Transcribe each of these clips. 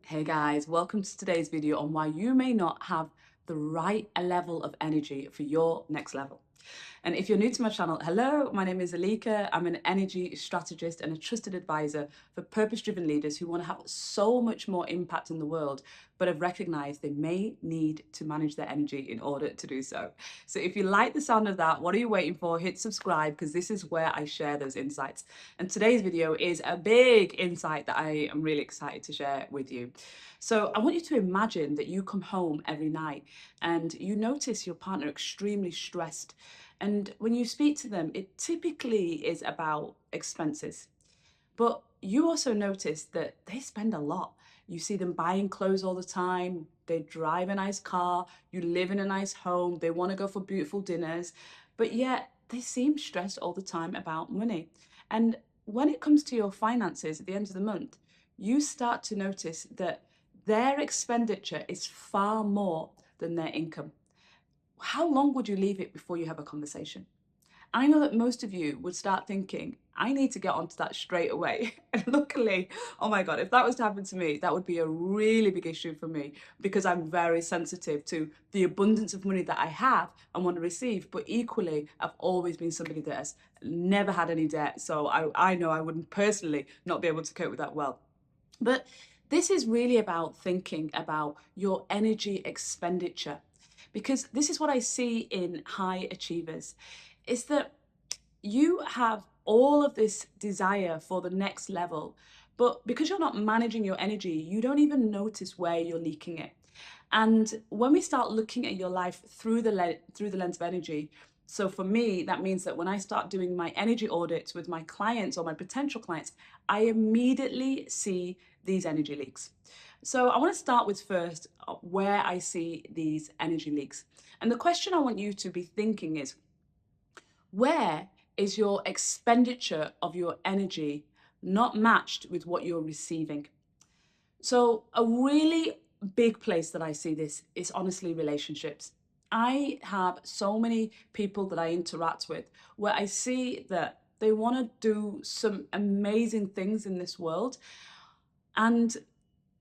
Hey guys, welcome to today's video on why you may not have the right level of energy for your next level. And if you're new to my channel, hello, my name is Alika. I'm an energy strategist and a trusted advisor for purpose-driven leaders who want to have so much more impact in the world, but have recognized they may need to manage their energy in order to do so. So if you like the sound of that, what are you waiting for? Hit subscribe because this is where I share those insights. And today's video is a big insight that I am really excited to share with you. So I want you to imagine that you come home every night and you notice your partner extremely stressed. And when you speak to them, it typically is about expenses. But you also notice that they spend a lot. You see them buying clothes all the time, they drive a nice car, you live in a nice home, they want to go for beautiful dinners, but yet they seem stressed all the time about money. And when it comes to your finances at the end of the month, you start to notice that their expenditure is far more than their income. How long would you leave it before you have a conversation? I know that most of you would start thinking, I need to get onto that straight away. And luckily, oh my God, if that was to happen to me, that would be a really big issue for me because I'm very sensitive to the abundance of money that I have and want to receive. But equally, I've always been somebody that has never had any debt. So I know I wouldn't personally not be able to cope with that well. But this is really about thinking about your energy expenditure because this is what I see in high achievers is that you have all of this desire for the next level, but because you're not managing your energy, you don't even notice where you're leaking it. And when we start looking at your life through through the lens of energy, so for me, that means that when I start doing my energy audits with my clients or my potential clients, I immediately see these energy leaks. So I want to start with first where I see these energy leaks. And the question I want you to be thinking is, where is your expenditure of your energy not matched with what you're receiving? So, a really big place that I see this is honestly relationships. I have so many people that I interact with where I see that they want to do some amazing things in this world, and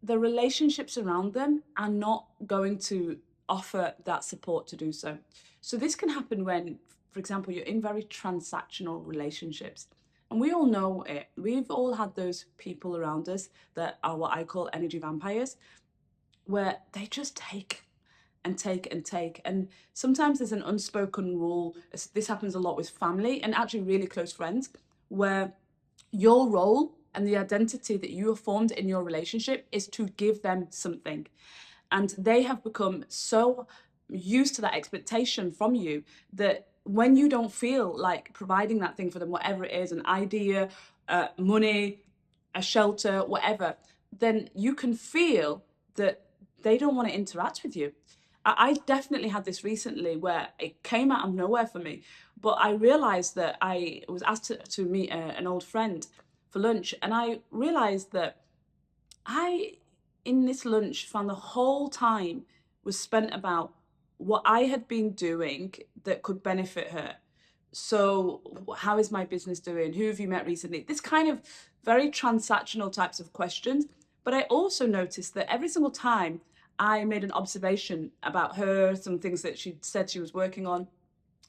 the relationships around them are not going to offer that support to do so. So this can happen when, for example, you're in very transactional relationships. And we all know it. We've all had those people around us that are what I call energy vampires, where they just take and take and take. And sometimes there's an unspoken rule. This happens a lot with family and actually really close friends, where your role and the identity that you have formed in your relationship is to give them something. And they have become so used to that expectation from you that when you don't feel like providing that thing for them, whatever it is, an idea, money, a shelter, whatever, then you can feel that they don't want to interact with you. I definitely had this recently where it came out of nowhere for me, but I realized that I was asked to meet an old friend for lunch, and I realized that I, in this lunch, found the whole time was spent about what I had been doing that could benefit her. So, how is my business doing? Who have you met recently? This kind of very transactional types of questions. But I also noticed that every single time I made an observation about her, some things that she said she was working on,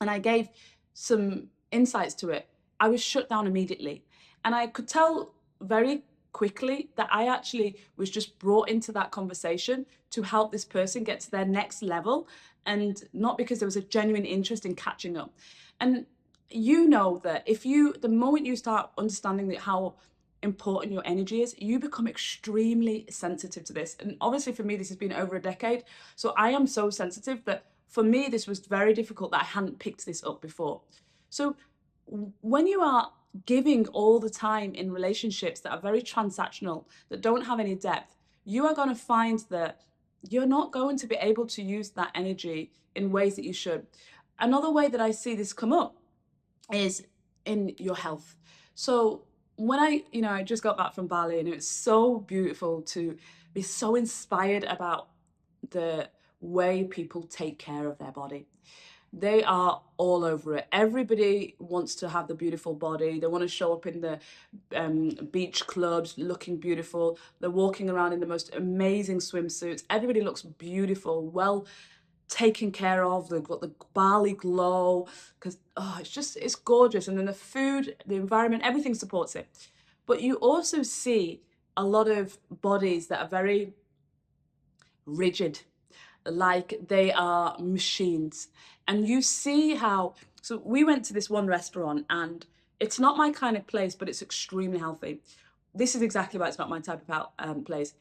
and I gave some insights to it, I was shut down immediately. And I could tell very quickly that I actually was just brought into that conversation to help this person get to their next level, and not because there was a genuine interest in catching up. And you know that the moment you start understanding that how important your energy is, you become extremely sensitive to this. And obviously for me, this has been over a decade. So I am so sensitive that for me, this was very difficult that I hadn't picked this up before. So when you are giving all the time in relationships that are very transactional, that don't have any depth, you are going to find that you're not going to be able to use that energy in ways that you should. Another way that I see this come up is in your health. So when I just got back from Bali, and it was so beautiful to be so inspired about the way people take care of their body. they are all over it. Everybody wants to have the beautiful body. They want to show up in the beach clubs looking beautiful. They're walking around in the most amazing swimsuits. Everybody looks beautiful, well taken care of. They've got the Bali glow because it's gorgeous. And then the food, the environment, everything supports it. But you also see a lot of bodies that are very rigid, like they are machines. And you see how, so we went to this one restaurant and it's not my kind of place, but it's extremely healthy. This is exactly why it's not my type of place.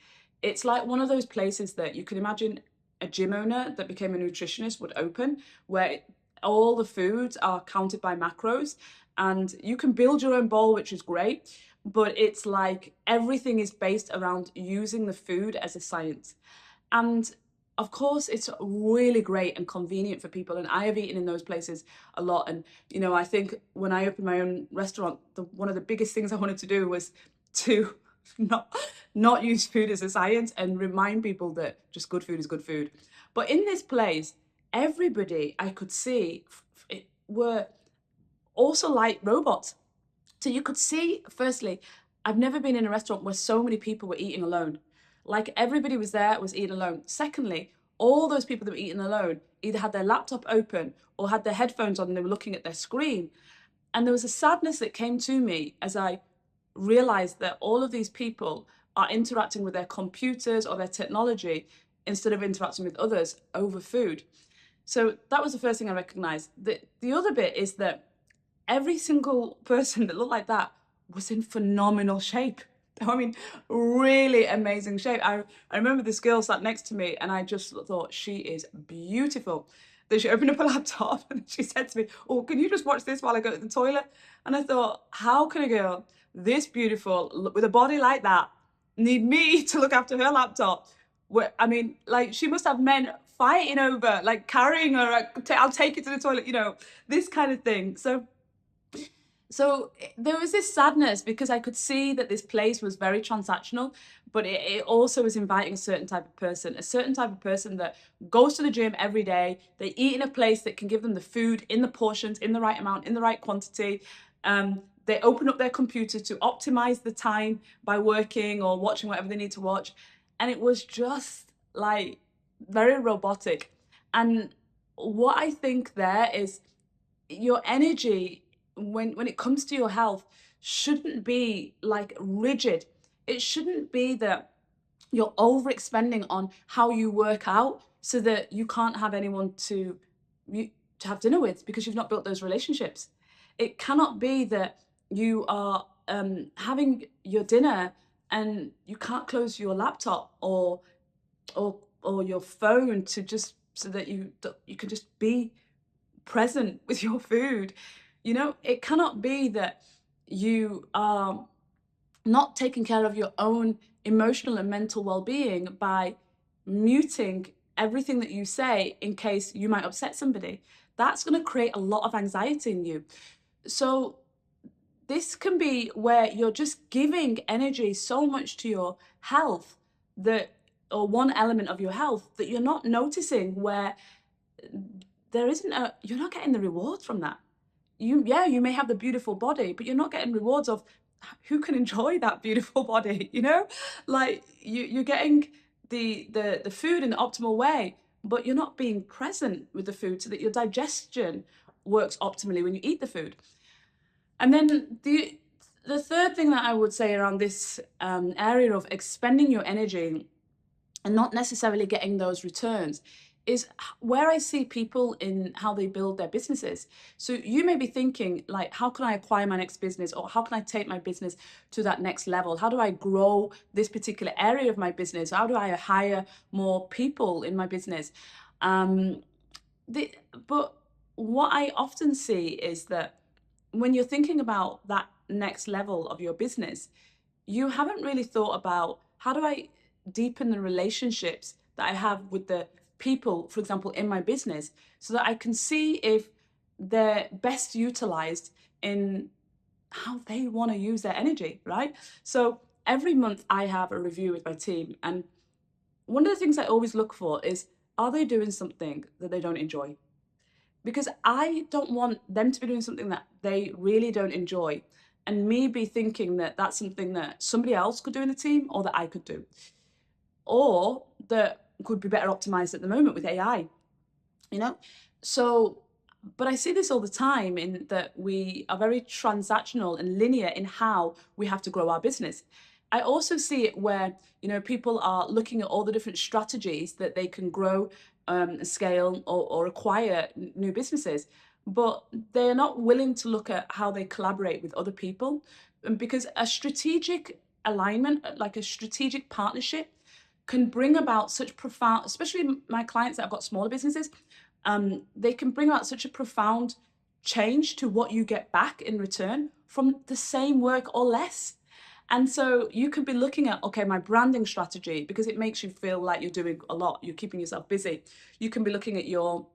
It's like one of those places that you can imagine a gym owner that became a nutritionist would open, where all the foods are counted by macros and you can build your own bowl, which is great. But it's like everything is based around using the food as a science. And of course, it's really great and convenient for people. And I have eaten in those places a lot. And, you know, I think when I opened my own restaurant, one of the biggest things I wanted to do was to not use food as a science and remind people that just good food is good food. But in this place, everybody I could see were also like robots. So you could see, firstly, I've never been in a restaurant where so many people were eating alone. Like everybody was there, was eating alone. Secondly, all those people that were eating alone either had their laptop open or had their headphones on and they were looking at their screen. And there was a sadness that came to me as I realized that all of these people are interacting with their computers or their technology instead of interacting with others over food. So that was the first thing I recognized. The other bit is that every single person that looked like that was in phenomenal shape. I mean, really amazing shape. I remember this girl sat next to me and I just thought, she is beautiful. Then she opened up her laptop and she said to me, oh, can you just watch this while I go to the toilet? And I thought, how can a girl this beautiful, with a body like that, need me to look after her laptop? I mean, like, she must have men fighting over, like, carrying her, I'll take you to the toilet, you know, this kind of thing. So there was this sadness because I could see that this place was very transactional, but it also was inviting a certain type of person that goes to the gym every day. They eat in a place that can give them the food in the portions, in the right amount, in the right quantity. They open up their computer to optimize the time by working or watching whatever they need to watch. And it was just like very robotic. And what I think there is your energy when it comes to your health shouldn't be like rigid. It shouldn't be that you're over expending on how you work out so that you can't have anyone to have dinner with because you've not built those relationships. It cannot be that you are having your dinner and you can't close your laptop or your phone to just so that you can just be present with your food. You know, it cannot be that you are not taking care of your own emotional and mental well-being by muting everything that you say in case you might upset somebody. That's going to create a lot of anxiety in you. So this can be where you're just giving energy so much to your health that, or one element of your health, that you're not noticing where you're not getting the rewards from that. You may have the beautiful body, but you're not getting rewards of who can enjoy that beautiful body, you know? Like you're getting the food in the optimal way, but you're not being present with the food so that your digestion works optimally when you eat the food. And then the third thing that I would say around this area of expending your energy and not necessarily getting those returns is where I see people in how they build their businesses. So you may be thinking, like, how can I acquire my next business, or how can I take my business to that next level? How do I grow this particular area of my business? How do I hire more people in my business? But what I often see is that when you're thinking about that next level of your business, you haven't really thought about, how do I deepen the relationships that I have with the people, for example, in my business, so that I can see if they're best utilized in how they want to use their energy, right? So every month I have a review with my team. And one of the things I always look for is, are they doing something that they don't enjoy? because I don't want them to be doing something that they really don't enjoy and me be thinking that that's something that somebody else could do in the team or that I could do, or that could be better optimized at the moment with AI, you know? So, but I see this all the time in that we are very transactional and linear in how we have to grow our business. I also see it where, people are looking at all the different strategies that they can grow, scale, or acquire new businesses, but they are not willing to look at how they collaborate with other people. And because a strategic alignment, like a strategic partnership, can bring about such profound, especially my clients that have got smaller businesses, they can bring about such a profound change to what you get back in return from the same work or less. And so you could be looking at, okay, my branding strategy, because it makes you feel like you're doing a lot, you're keeping yourself busy. You can be looking at your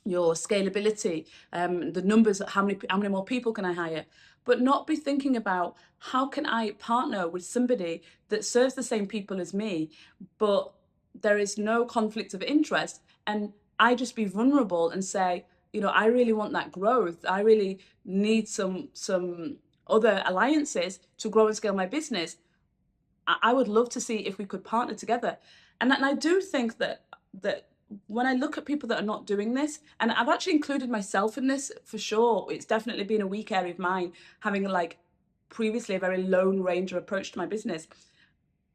scalability, the numbers, how many more people can I hire, but not be thinking about how can I partner with somebody that serves the same people as me, but there is no conflict of interest, and I just be vulnerable and say, I really want that growth. I really need some other alliances to grow and scale my business. I would love to see if we could partner together. And I do think that when I look at people that are not doing this, and I've actually included myself in this for sure, it's definitely been a weak area of mine, having like previously a very lone ranger approach to my business.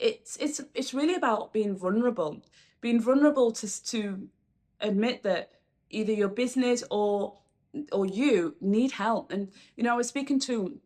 It's really about being vulnerable to admit that either your business or you need help. And I was speaking to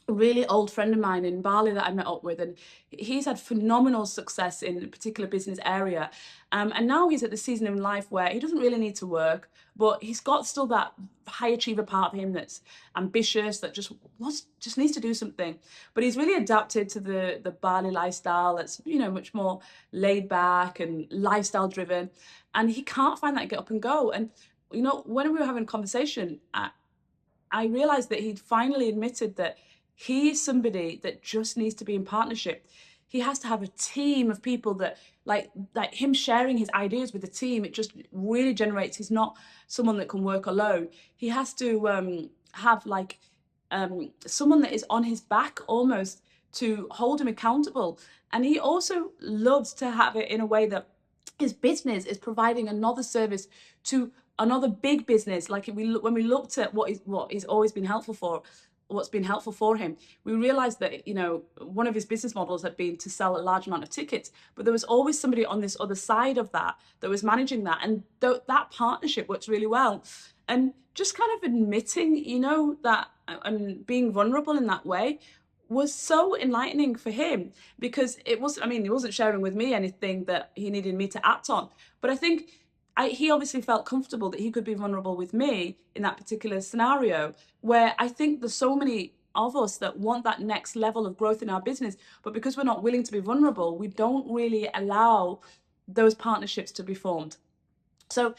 a really old friend of mine in Bali that I met up with, and he's had phenomenal success in a particular business area. And now he's at the season in life where he doesn't really need to work, but he's got still that high achiever part of him that's ambitious, that just needs to do something. But he's really adapted to the Bali lifestyle that's, much more laid back and lifestyle driven. And he can't find that get up and go. And, when we were having a conversation, I realized that he'd finally admitted that he is somebody that just needs to be in partnership. He has to have a team of people that like him sharing his ideas with the team. It just really generates. He's not someone that can work alone. He has to have someone that is on his back almost to hold him accountable. And he also loves to have it in a way that his business is providing another service to another big business. Like when we looked at what is always been helpful for, what's been helpful for him, we realized that one of his business models had been to sell a large amount of tickets, but there was always somebody on this other side of that was managing that, and that partnership works really well. And just kind of admitting that and being vulnerable in that way was so enlightening for him, because he wasn't sharing with me anything that he needed me to act on, but I think he obviously felt comfortable that he could be vulnerable with me in that particular scenario, where I think there's so many of us that want that next level of growth in our business, but because we're not willing to be vulnerable, we don't really allow those partnerships to be formed. So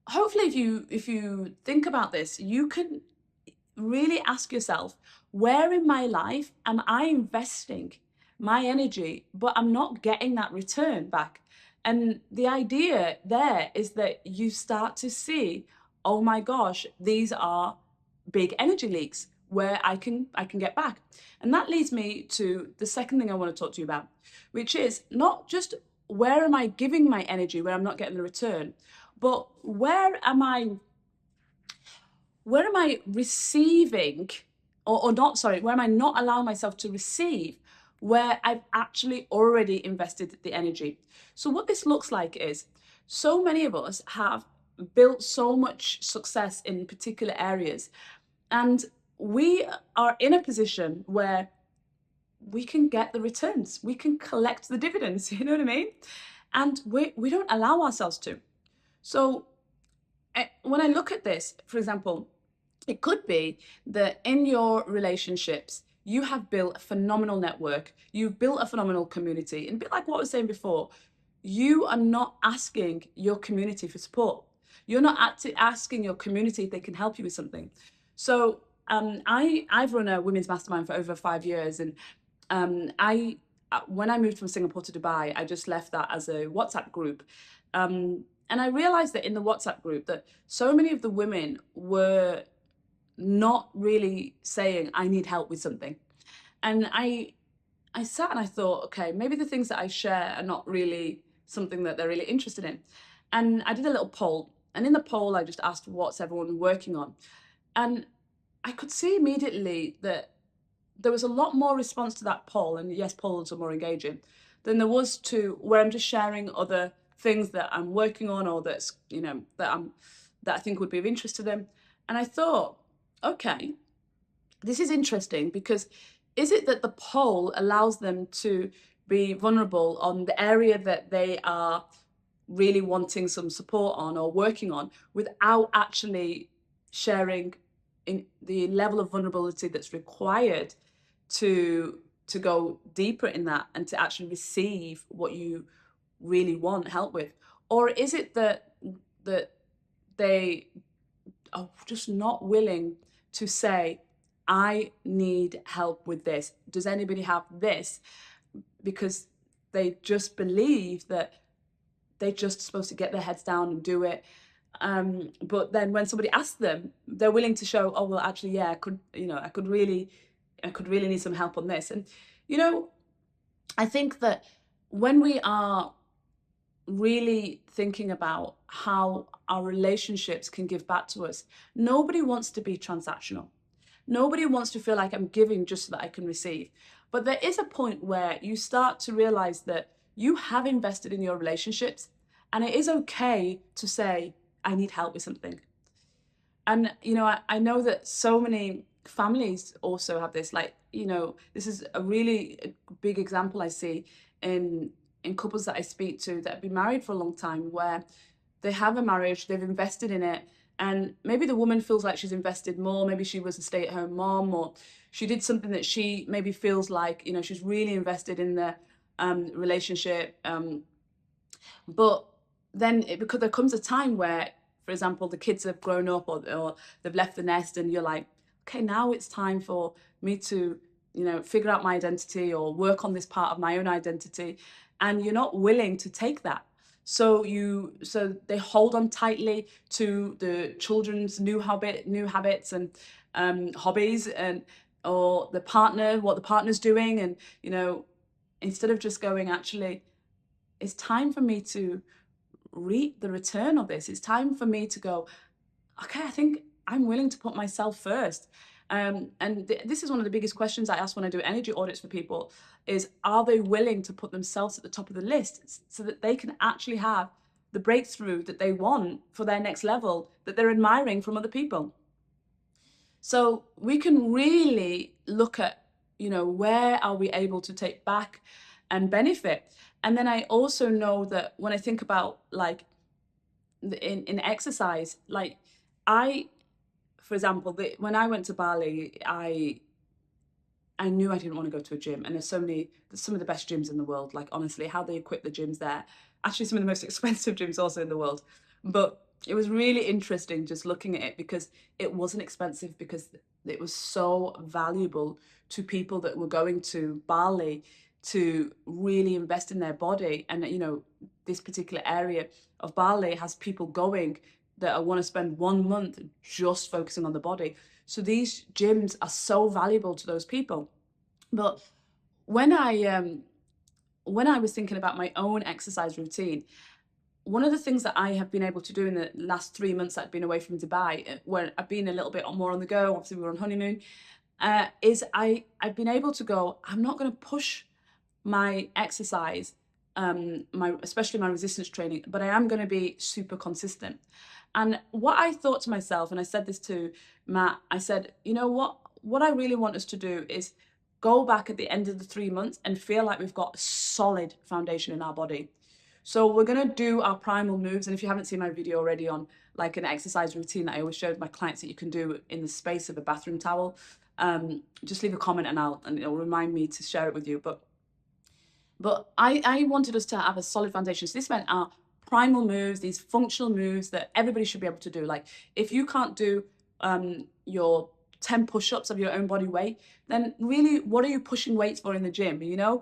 hopefully if you think about this, you can really ask yourself, where in my life am I investing my energy, but I'm not getting that return back? And the idea there is that you start to see, oh my gosh, these are big energy leaks where I can get back. And that leads me to the second thing I want to talk to you about, which is not just where am I giving my energy where I'm not getting the return, but where am I receiving or not, sorry, where am I not allowing myself to receive where I've actually already invested the energy? So what this looks like is, so many of us have built so much success in particular areas, and we are in a position where we can get the returns, we can collect the dividends, you know what I mean? And we don't allow ourselves to. So when I look at this, for example, it could be that in your relationships, you have built a phenomenal network, you've built a phenomenal community. And a bit like what I was saying before, you are not asking your community for support. You're not asking your community if they can help you with something. So I've run a women's mastermind for over 5 years. And when I moved from Singapore to Dubai, I just left that as a WhatsApp group. And I realized that in the WhatsApp group that so many of the women were not really saying, I need help with something. And I sat and I thought, okay, maybe the things that I share are not really something that they're really interested in. And I did a little poll. And in the poll, I just asked, what's everyone working on? And I could see immediately that there was a lot more response to that poll. And yes, polls are more engaging than there was to where I'm just sharing other things that I'm working on, or that's, that I think would be of interest to them. And I thought, okay, this is interesting, because is it that the poll allows them to be vulnerable on the area that they are really wanting some support on or working on, without actually sharing in the level of vulnerability that's required to go deeper in that and to actually receive what you really want help with? Or is it that they are just not willing to say, I need help with this. Does anybody have this? Because they just believe that they're just supposed to get their heads down and do it. But then when somebody asks them, they're willing to show, oh, well, actually, yeah, I could really need some help on this. And, I think that when we are really thinking about how our relationships can give back to us, nobody wants to be transactional. Nobody wants to feel like I'm giving just so that I can receive. But there is a point where you start to realize that you have invested in your relationships, and it is okay to say, I need help with something. And, I know that so many families also have this, like, this is a really big example I see in couples that I speak to that have been married for a long time, where they have a marriage, they've invested in it, and maybe the woman feels like she's invested more. Maybe she was a stay-at-home mom, or she did something that she maybe feels like, she's really invested in the relationship. But then because there comes a time where, for example, the kids have grown up, or they've left the nest, and you're like, okay, now it's time for me to, figure out my identity or work on this part of my own identity. And you're not willing to take that. So they hold on tightly to the children's new habits and hobbies, and or what the partner's doing. And, instead of just going, actually, it's time for me to reap the return of this. It's time for me to go, okay, I think I'm willing to put myself first. And this is one of the biggest questions I ask when I do energy audits for people is, are they willing to put themselves at the top of the list so that they can actually have the breakthrough that they want for their next level, that they're admiring from other people? So we can really look at, where are we able to take back and benefit? And then I also know that when I think about, like, in exercise, like, for example, when I went to Bali, I knew I didn't want to go to a gym, and there's some of the best gyms in the world. Like, honestly, how they equip the gyms there, actually some of the most expensive gyms also in the world. But it was really interesting just looking at it, because it wasn't expensive, because it was so valuable to people that were going to Bali to really invest in their body. And, this particular area of Bali has people going that want to spend 1 month just focusing on the body. So these gyms are so valuable to those people. But when I was thinking about my own exercise routine, one of the things that I have been able to do in the last 3 months that I've been away from Dubai, where I've been a little bit more on the go, obviously we were on honeymoon, is I've been able to go, I'm not going to push my exercise, especially my resistance training, but I am going to be super consistent. And what I thought to myself, and I said this to Matt, I said, you know what I really want us to do is go back at the end of the 3 months and feel like we've got a solid foundation in our body. So we're going to do our primal moves. And if you haven't seen my video already on, like, an exercise routine that I always showed my clients that you can do in the space of a bathroom towel, just leave a comment and it'll remind me to share it with you. But I wanted us to have a solid foundation. So this meant our primal moves, these functional moves that everybody should be able to do. Like, if you can't do your 10 push-ups of your own body weight, then really, what are you pushing weights for in the gym, you know?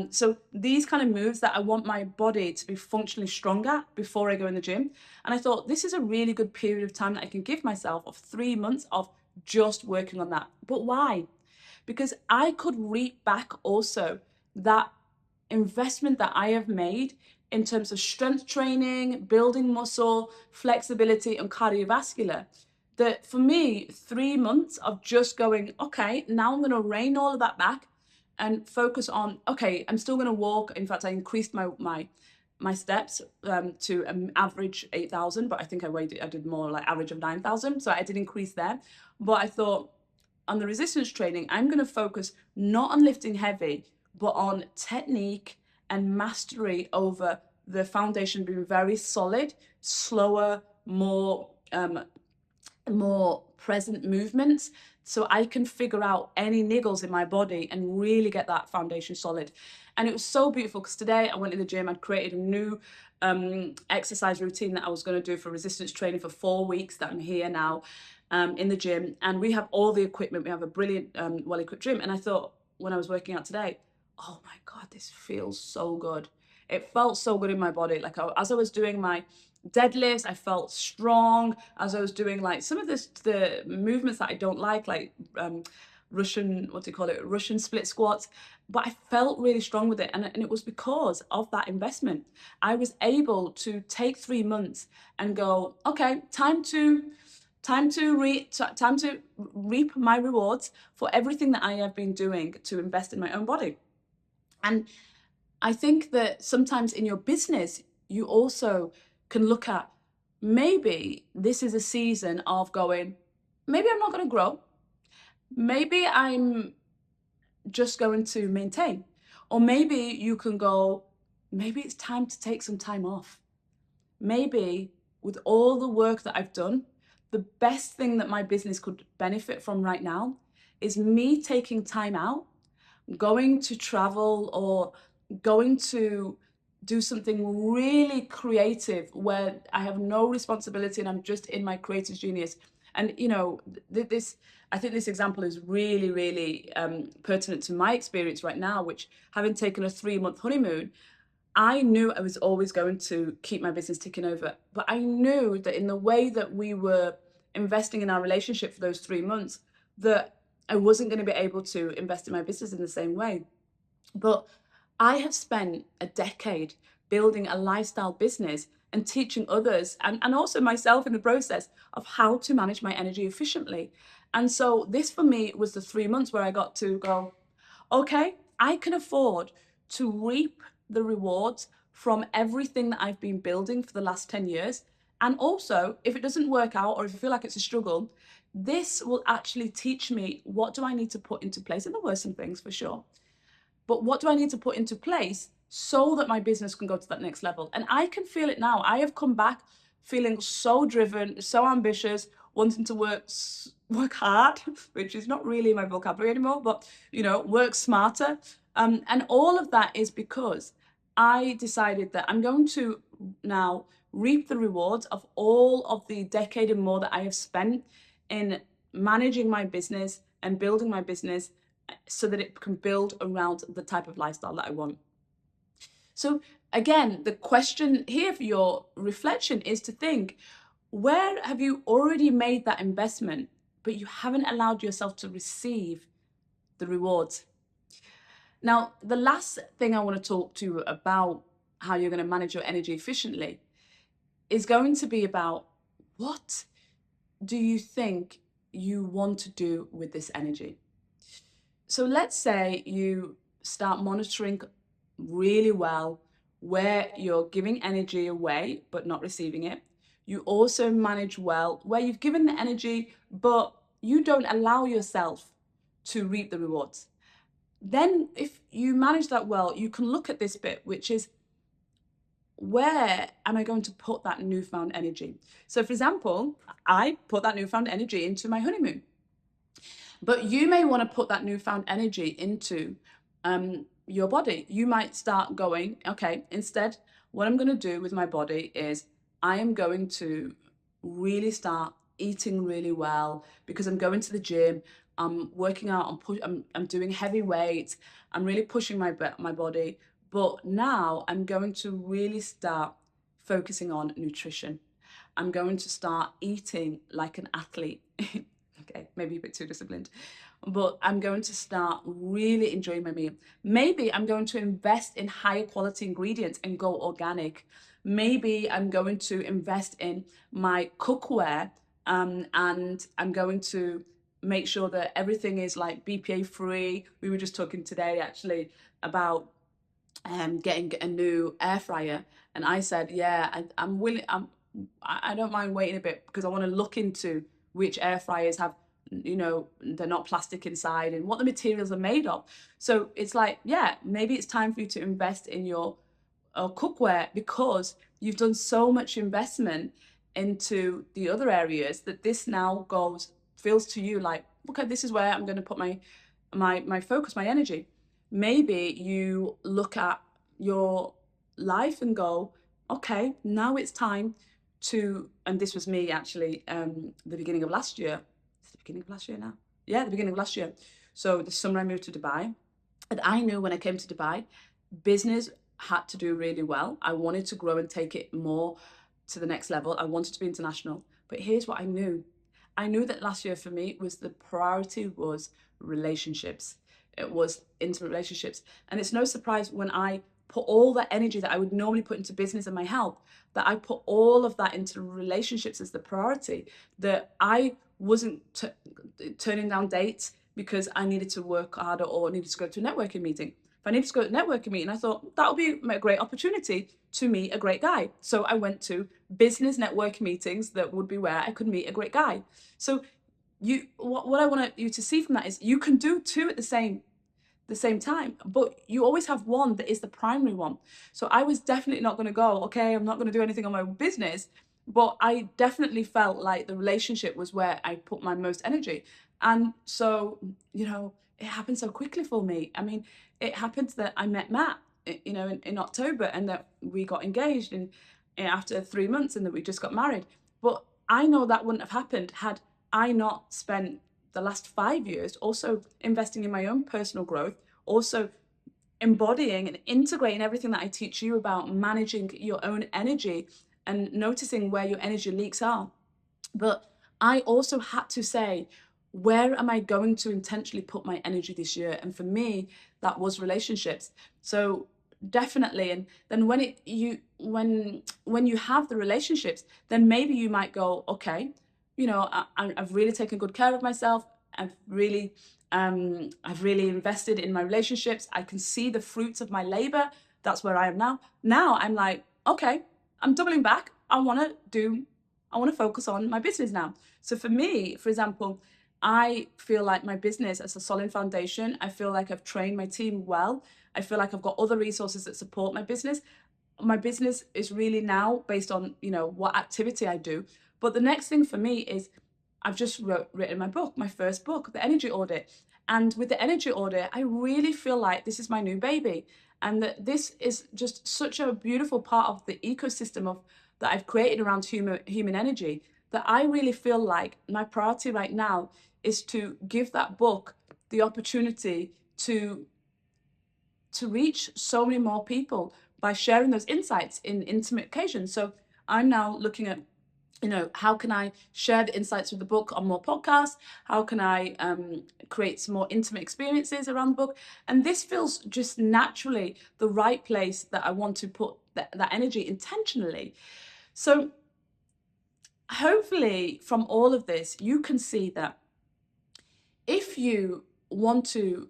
So these kind of moves that I want my body to be functionally strong at before I go in the gym. And I thought this is a really good period of time that I can give myself of 3 months of just working on that. But why? Because I could reap back also that investment that I have made in terms of strength training, building muscle, flexibility, and cardiovascular. That for me, 3 months of just going, okay, now I'm going to rein all of that back and focus on, okay, I'm still going to walk. In fact, I increased my steps to an average 8,000, but I think I did more like average of 9,000. So I did increase there. But I thought on the resistance training, I'm going to focus not on lifting heavy, but on technique and mastery over the foundation being very solid, slower, more present movements, so I can figure out any niggles in my body and really get that foundation solid. And it was so beautiful because today I went to the gym. I'd created a new exercise routine that I was going to do for resistance training for 4 weeks that I'm here now in the gym. And we have all the equipment. We have a brilliant, well-equipped gym. And I thought when I was working out today, oh my God, this feels so good. It felt so good in my body. Like as I was doing my deadlifts, I felt strong. As I was doing like some of the movements that I don't like Russian, what do you call it? Russian split squats. But I felt really strong with it. And it was because of that investment. I was able to take 3 months and go, okay, time to reap my rewards for everything that I have been doing to invest in my own body. And I think that sometimes in your business, you also can look at, maybe this is a season of going, maybe I'm not going to grow. Maybe I'm just going to maintain. Or maybe you can go, maybe it's time to take some time off. Maybe with all the work that I've done, the best thing that my business could benefit from right now is me taking time out, going to travel or going to do something really creative where I have no responsibility and I'm just in my creative genius. And you know, I think this example is really, really pertinent to my experience right now, which, having taken a 3-month honeymoon, I knew I was always going to keep my business ticking over. But I knew that in the way that we were investing in our relationship for those 3 months, that I wasn't going to be able to invest in my business in the same way. But I have spent a decade building a lifestyle business and teaching others and also myself in the process of how to manage my energy efficiently. And so this for me was the 3 months where I got to go, okay, I can afford to reap the rewards from everything that I've been building for the last 10 years. And also, if it doesn't work out or if I feel like it's a struggle, this will actually teach me, what do I need to put into place? And there were some things for sure. But what do I need to put into place so that my business can go to that next level? And I can feel it now. I have come back feeling so driven, so ambitious, wanting to work hard, which is not really my vocabulary anymore, but you know, work smarter. And all of that is because I decided that I'm going to now reap the rewards of all of the decade and more that I have spent in managing my business and building my business so that it can build around the type of lifestyle that I want. So again, the question here for your reflection is to think, where have you already made that investment, but you haven't allowed yourself to receive the rewards? Now, the last thing I want to talk to you about how you're going to manage your energy efficiently is going to be about, what do you think you want to do with this energy? So let's say you start monitoring really well where you're giving energy away but not receiving it. You also manage well where you've given the energy but you don't allow yourself to reap the rewards. Then if you manage that well, you can look at this bit, which is, where am I going to put that newfound energy? So for example, I put that newfound energy into my honeymoon. But you may want to put that newfound energy into your body. You might start going, okay, what I'm going to do with my body is I am going to really start eating really well, because I'm going to the gym, I'm working out, I'm doing heavy weights, I'm really pushing my body. But now I'm going to really start focusing on nutrition. I'm going to start eating like an athlete. Okay, maybe a bit too disciplined, but I'm going to start really enjoying my meal. Maybe I'm going to invest in higher quality ingredients and go organic. Maybe I'm going to invest in my cookware, and I'm going to make sure that everything is like BPA free. We were just talking today actually about getting a new air fryer, and I said, yeah, I'm willing. I don't mind waiting a bit because I want to look into which air fryers have, they're not plastic inside and what the materials are made of. So it's like, yeah, maybe it's time for you to invest in your cookware, because you've done so much investment into the other areas that this now feels to you like, okay, this is where I'm going to put my focus, my energy. Maybe you look at your life and go, okay, now it's time to, and this was me actually, the beginning of last year. It's the beginning of last year now. Yeah, the beginning of last year. So the summer I moved to Dubai, and I knew when I came to Dubai, business had to do really well. I wanted to grow and take it more to the next level. I wanted to be international. But here's what I knew. I knew that last year for me was the priority was relationships. It was intimate relationships. And it's no surprise when I put all that energy that I would normally put into business and my health, that I put all of that into relationships as the priority, that I wasn't turning down dates because I needed to work harder or needed to go to a networking meeting. If I needed to go to a networking meeting, I thought that would be a great opportunity to meet a great guy. So I went to business networking meetings that would be where I could meet a great guy. So what I want you to see from that is you can do two at the same time, but you always have one that is the primary one. So I was definitely not going to go, okay, I'm not going to do anything on my business, but I definitely felt like the relationship was where I put my most energy. And so, it happened so quickly for me. I mean, it happened that I met Matt, in October, and that we got engaged and after 3 months, and that we just got married. But I know that wouldn't have happened had I not spent the last 5 years also investing in my own personal growth, also embodying and integrating everything that I teach you about managing your own energy and noticing where your energy leaks are. But I also had to say, where am I going to intentionally put my energy this year? And for me, that was relationships. So definitely. And then when you have the relationships, then maybe you might go, okay, I've really taken good care of myself. I've really invested in my relationships. I can see the fruits of my labor. That's where I am now. Now I'm like, okay, I'm doubling back. I want to focus on my business now. So for me, for example, I feel like my business has a solid foundation. I feel like I've trained my team well. I feel like I've got other resources that support my business. My business is really now based on, what activity I do. But the next thing for me is I've just written my book, my first book, The Energy Audit. And with The Energy Audit, I really feel like this is my new baby. And that this is just such a beautiful part of the ecosystem that I've created around human energy, that I really feel like my priority right now is to give that book the opportunity to reach so many more people by sharing those insights in intimate occasions. So I'm now looking at, how can I share the insights of the book on more podcasts? How can I create some more intimate experiences around the book? And this feels just naturally the right place that I want to put that energy intentionally. So hopefully from all of this, you can see that if you want to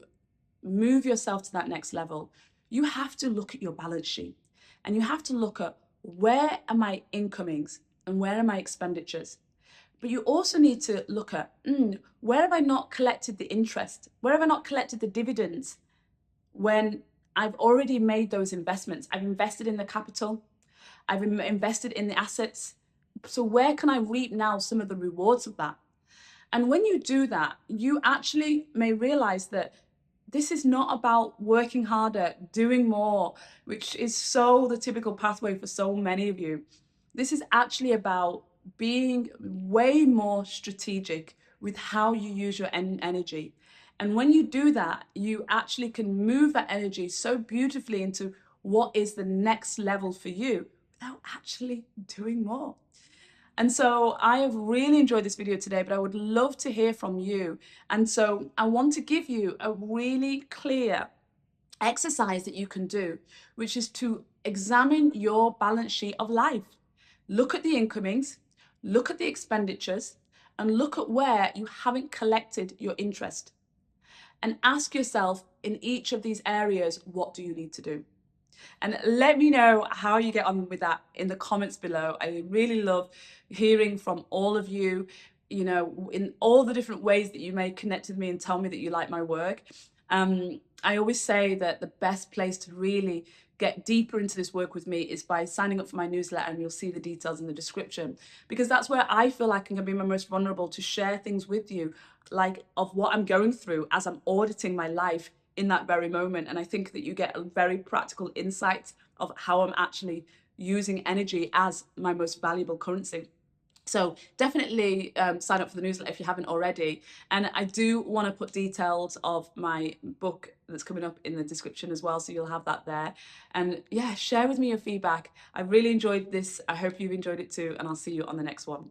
move yourself to that next level, you have to look at your balance sheet, and you have to look at where are my incomings and where are my expenditures. But you also need to look at where have I not collected the interest? Where have I not collected the dividends when I've already made those investments? I've invested in the capital, I've invested in the assets. So where can I reap now some of the rewards of that? And when you do that, you actually may realize that this is not about working harder, doing more, which is so the typical pathway for so many of you. This is actually about being way more strategic with how you use your energy. And when you do that, you actually can move that energy so beautifully into what is the next level for you without actually doing more. And so I have really enjoyed this video today, but I would love to hear from you. And so I want to give you a really clear exercise that you can do, which is to examine your balance sheet of life. Look at the incomings, look at the expenditures, and look at where you haven't collected your interest. And ask yourself in each of these areas, what do you need to do? And let me know how you get on with that in the comments below. I really love hearing from all of you, you know, in all the different ways that you may connect with me and tell me that you like my work. I always say that the best place to really get deeper into this work with me is by signing up for my newsletter, and you'll see the details in the description, because that's where I feel like I can be my most vulnerable to share things with you, like of what I'm going through as I'm auditing my life in that very moment. And I think that you get a very practical insight of how I'm actually using energy as my most valuable currency. So definitely sign up for the newsletter if you haven't already. And I do want to put details of my book that's coming up in the description as well, so you'll have that there. And yeah, share with me your feedback. I really enjoyed this. I hope you've enjoyed it too, and I'll see you on the next one.